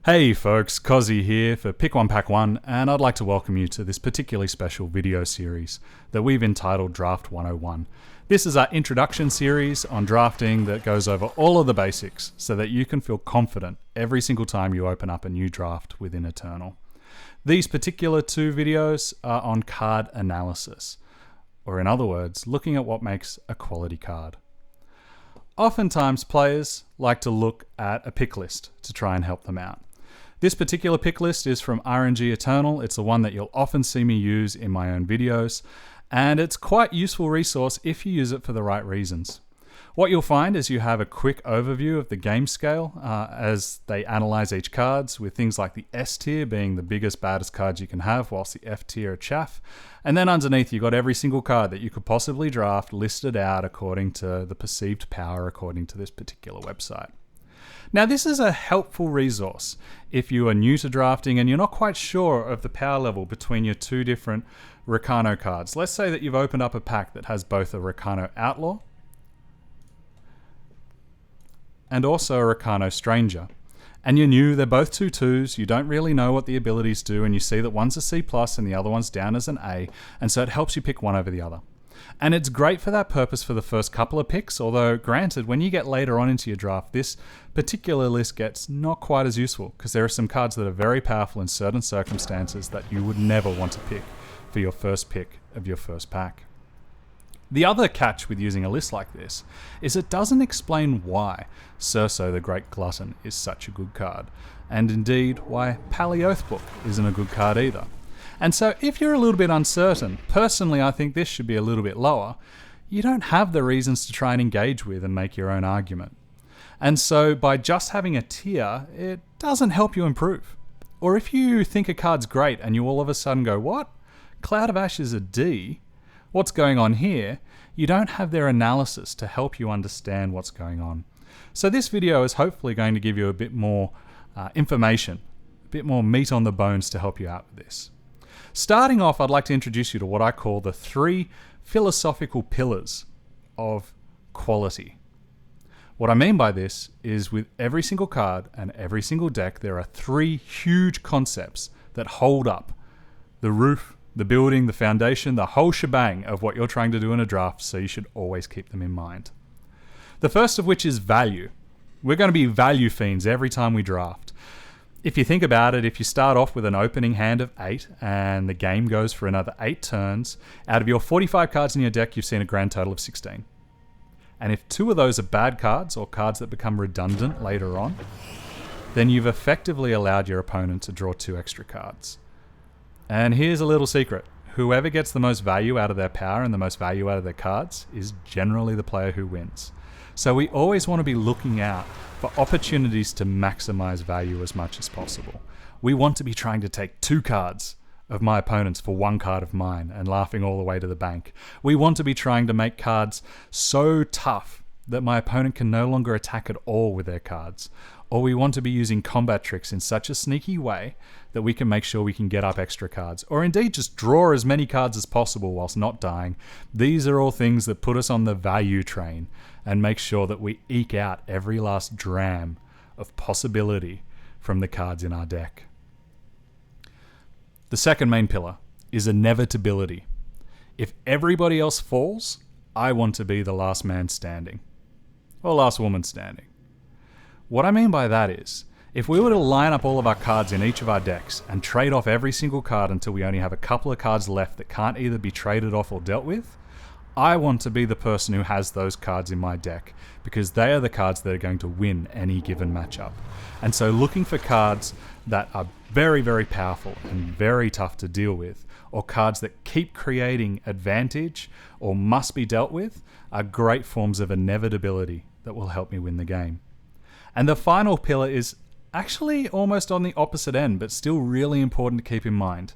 Hey folks, Kozzi here for Pick One Pack One, and I'd like to welcome you to this particularly special video series that we've entitled Draft 101. This is our introduction series on drafting that goes over all of the basics so that you can feel confident every single time you open up a new draft within Eternal. These particular two videos are on card analysis, or in other words, looking at what makes a quality card. Oftentimes players like to look at a pick list to try and help them out. This particular pick list is from RNG Eternal. It's the one that you'll often see me use in my own videos, and it's quite a useful resource if you use it for the right reasons. What you'll find is you have a quick overview of the game scale as they analyze each cards, with things like the S tier being the biggest, baddest cards you can have, whilst the F tier are chaff. And then underneath you've got every single card that you could possibly draft listed out according to the perceived power according to this particular website. Now this is a helpful resource if you are new to drafting and you're not quite sure of the power level between your two different Recano cards. Let's say that you've opened up a pack that has both a Recano Outlaw and also a Recano Stranger. And you're new, they're both 2/2s, you don't really know what the abilities do, and you see that one's a C+ and the other one's down as an A, and so it helps you pick one over the other. And it's great for that purpose for the first couple of picks, although granted, when you get later on into your draft, this particular list gets not quite as useful, because there are some cards that are very powerful in certain circumstances that you would never want to pick for your first pick of your first pack. The other catch with using a list like this is it doesn't explain why Cerso the Great Glutton is such a good card, and indeed why Pally Oathbook isn't a good card either. And so if you're a little bit uncertain, personally I think this should be a little bit lower, you don't have the reasons to try and engage with and make your own argument. And so by just having a tier, it doesn't help you improve. Or if you think a card's great and you all of a sudden go, what? Cloud of Ash is a D? What's going on here? You don't have their analysis to help you understand what's going on. So this video is hopefully going to give you a bit more information, a bit more meat on the bones to help you out with this. Starting off, I'd like to introduce you to what I call the 3 philosophical pillars of quality. What I mean by this is with every single card and every single deck, there are 3 huge concepts that hold up the roof, the building, the foundation, the whole shebang of what you're trying to do in a draft, so you should always keep them in mind. The first of which is value. We're going to be value fiends every time we draft. If you think about it, if you start off with an opening hand of 8 and the game goes for another 8 turns, out of your 45 cards in your deck, you've seen a grand total of 16. And if 2 of those are bad cards or cards that become redundant later on, then you've effectively allowed your opponent to draw 2 extra cards. And here's a little secret. Whoever gets the most value out of their power and the most value out of their cards is generally the player who wins. So we always want to be looking out for opportunities to maximize value as much as possible. We want to be trying to take 2 cards of my opponent's for 1 card of mine and laughing all the way to the bank. We want to be trying to make cards so tough that my opponent can no longer attack at all with their cards. Or we want to be using combat tricks in such a sneaky way that we can make sure we can get up extra cards, or indeed just draw as many cards as possible whilst not dying. These are all things that put us on the value train and make sure that we eke out every last dram of possibility from the cards in our deck. The second main pillar is inevitability. If everybody else falls, I want to be the last man standing, or last woman standing. What I mean by that is, if we were to line up all of our cards in each of our decks and trade off every single card until we only have a couple of cards left that can't either be traded off or dealt with, I want to be the person who has those cards in my deck, because they are the cards that are going to win any given matchup. And so looking for cards that are very, very powerful and very tough to deal with, or cards that keep creating advantage or must be dealt with, are great forms of inevitability that will help me win the game. And the final pillar is actually almost on the opposite end, but still really important to keep in mind.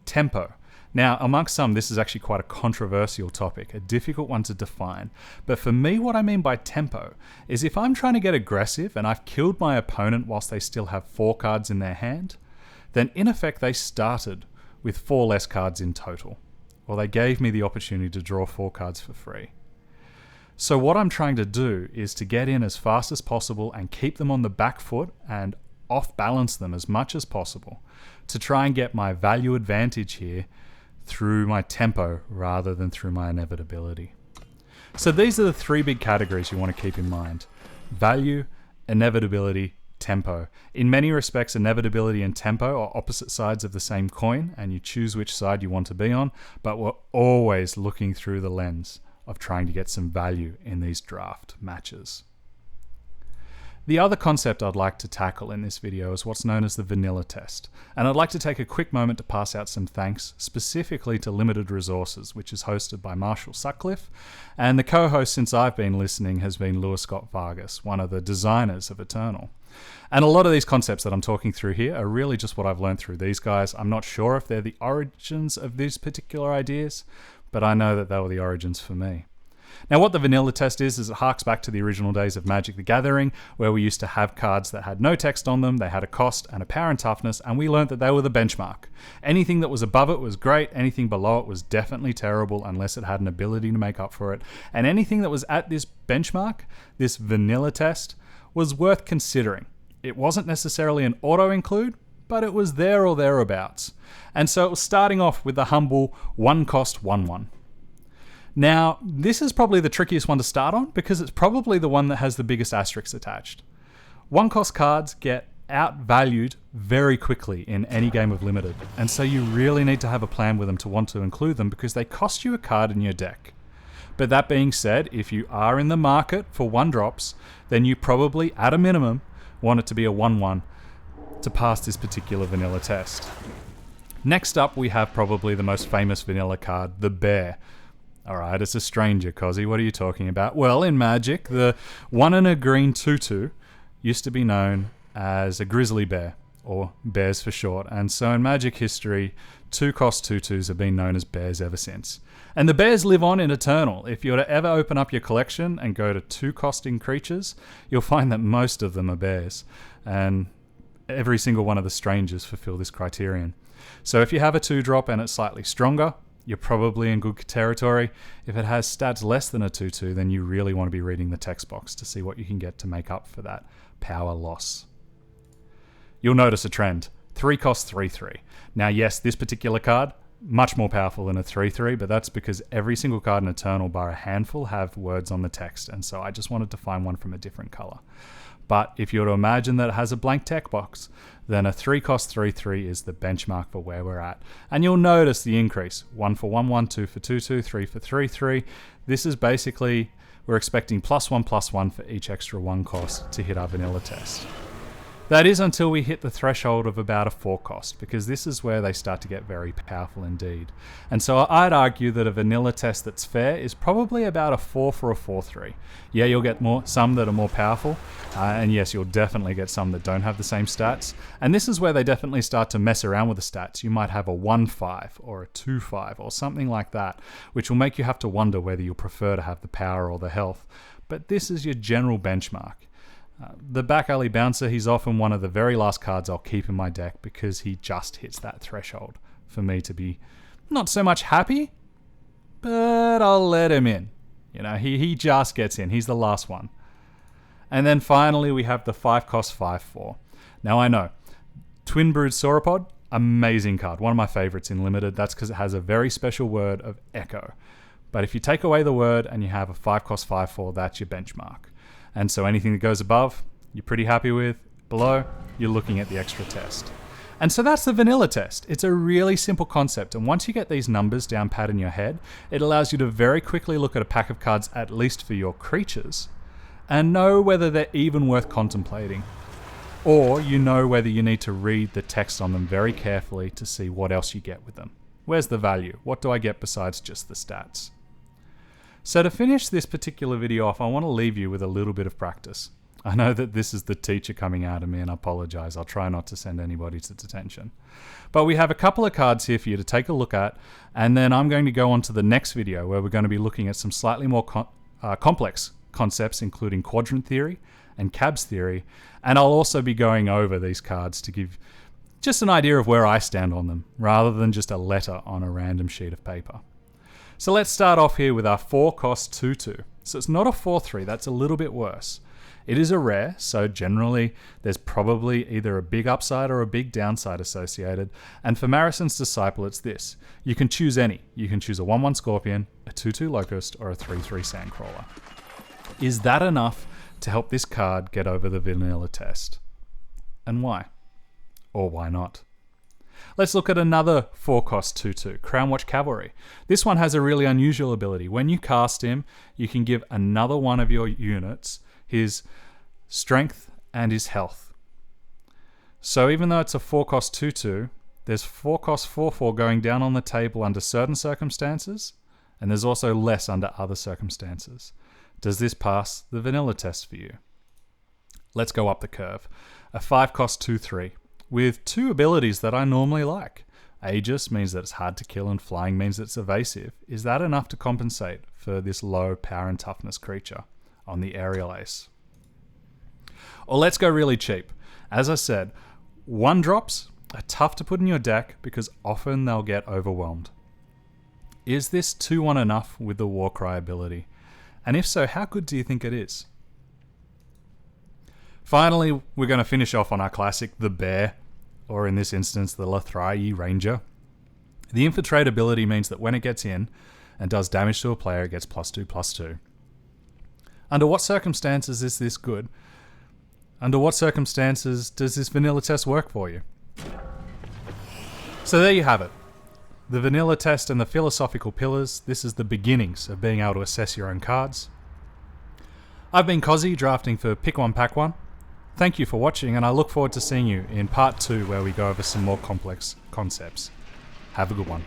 Tempo. Now, amongst some, this is actually quite a controversial topic, a difficult one to define. But for me, what I mean by tempo is if I'm trying to get aggressive and I've killed my opponent whilst they still have 4 cards in their hand, then in effect they started with 4 less cards in total. Or they gave me the opportunity to draw 4 cards for free. So what I'm trying to do is to get in as fast as possible and keep them on the back foot and off balance them as much as possible to try and get my value advantage here through my tempo rather than through my inevitability. So these are the three big categories you want to keep in mind: value, inevitability, tempo. In many respects, inevitability and tempo are opposite sides of the same coin, and you choose which side you want to be on, but we're always looking through the lens of trying to get some value in these draft matches. The other concept I'd like to tackle in this video is what's known as the vanilla test, and I'd like to take a quick moment to pass out some thanks specifically to Limited Resources, which is hosted by Marshall Sutcliffe, and the co-host since I've been listening has been Louis Scott Vargas, one of the designers of Eternal. And a lot of these concepts that I'm talking through here are really just what I've learned through these guys. I'm not sure if they're the origins of these particular ideas, but I know that they were the origins for me. Now, what the vanilla test is it harks back to the original days of Magic the Gathering, where we used to have cards that had no text on them, they had a cost and a power and toughness, and we learned that they were the benchmark. Anything that was above it was great, anything below it was definitely terrible unless it had an ability to make up for it, and anything that was at this benchmark, this vanilla test, was worth considering. It wasn't necessarily an auto-include, but it was there or thereabouts. And so it was starting off with the humble 1-cost 1/1. Now, this is probably the trickiest one to start on because it's probably the one that has the biggest asterisks attached. 1-cost cards get outvalued very quickly in any game of Limited, and so you really need to have a plan with them to want to include them because they cost you a card in your deck. But that being said, if you are in the market for 1-drops, then you probably, at a minimum, want it to be a 1/1 to pass this particular vanilla test. Next up, we have probably the most famous vanilla card, the Bear. Alright, it's a stranger, Kozzi. What are you talking about? Well, in Magic, the 1 and a green 2/2 used to be known as a grizzly bear, or bears for short. And so in Magic history, 2-cost 2/2s have been known as bears ever since. And the bears live on in Eternal. If you were to ever open up your collection and go to 2-costing creatures, you'll find that most of them are bears. And every single one of the strangers fulfill this criterion. So if you have a 2-drop and it's slightly stronger, you're probably in good territory. If it has stats less than a 2/2, then you really want to be reading the text box to see what you can get to make up for that power loss. You'll notice a trend. 3-cost 3/3. Now, yes, this particular card, much more powerful than a 3/3, but that's because every single card in Eternal bar a handful have words on the text, and so I just wanted to find one from a different color. But if you were to imagine that it has a blank text box, then a 3-cost 3/3 is the benchmark for where we're at. And you'll notice the increase. 1 for 1/1, 2 for 2/2, 3 for 3/3. This is basically, we're expecting +1/+1 for each extra 1 cost to hit our vanilla test. That is until we hit the threshold of about a 4-cost, because this is where they start to get very powerful indeed. And so I'd argue that a vanilla test that's fair is probably about a 4 for a 4/3. Yeah, you'll get some that are more powerful, and yes, you'll definitely get some that don't have the same stats. And this is where they definitely start to mess around with the stats. You might have a 1/5 or a 2/5 or something like that, which will make you have to wonder whether you'll prefer to have the power or the health. But this is your general benchmark. The back alley bouncer, he's often one of the very last cards I'll keep in my deck because he just hits that threshold for me to be not so much happy, but I'll let him in. You know, he just gets in. He's the last one. And then finally we have the 5-cost 5/4. Now I know, Twin Brood Sauropod, amazing card. One of my favorites in Limited. That's because it has a very special word of Echo. But if you take away the word and you have a 5-cost 5/4, that's your benchmark. And so anything that goes above, you're pretty happy with. Below, you're looking at the extra test. And so that's the vanilla test. It's a really simple concept. And once you get these numbers down pat in your head, it allows you to very quickly look at a pack of cards, at least for your creatures, and know whether they're even worth contemplating. Or you know whether you need to read the text on them very carefully to see what else you get with them. Where's the value? What do I get besides just the stats? So to finish this particular video off, I want to leave you with a little bit of practice. I know that this is the teacher coming out of me, and I apologize. I'll try not to send anybody to detention. But we have a couple of cards here for you to take a look at, and then I'm going to go on to the next video where we're going to be looking at some slightly more complex concepts, including quadrant theory and cabs theory, and I'll also be going over these cards to give just an idea of where I stand on them, rather than just a letter on a random sheet of paper. So let's start off here with our 4-cost 2/2. So it's not a 4/3, that's a little bit worse. It is a rare, so generally there's probably either a big upside or a big downside associated, and for Marison's Disciple it's this. You can choose any. You can choose a 1/1 Scorpion, a 2/2 Locust, or a 3/3 Sandcrawler. Is that enough to help this card get over the vanilla test? And why? Or why not? Let's look at another 4-cost 2/2, Crownwatch Cavalry. This one has a really unusual ability. When you cast him, you can give another one of your units his strength and his health. So even though it's a 4-cost 2/2, there's 4-cost 4/4 going down on the table under certain circumstances, and there's also less under other circumstances. Does this pass the vanilla test for you? Let's go up the curve. A 5-cost 2/3 with two abilities that I normally like. Aegis means that it's hard to kill and flying means that it's evasive. Is that enough to compensate for this low power and toughness creature on the aerial ace? Or let's go really cheap. As I said, 1-drops are tough to put in your deck because often they'll get overwhelmed. Is this 2/1 enough with the Warcry ability? And if so, how good do you think it is? Finally, we're going to finish off on our classic, the Bear, or in this instance, the Lathryi Ranger. The Infiltrate ability means that when it gets in and does damage to a player, it gets +2/+2. Under what circumstances is this good? Under what circumstances does this vanilla test work for you? So there you have it. The vanilla test and the philosophical pillars. This is the beginnings of being able to assess your own cards. I've been Kozzi, drafting for Pick One, Pack One. Thank you for watching, and I look forward to seeing you in part 2 where we go over some more complex concepts. Have a good one.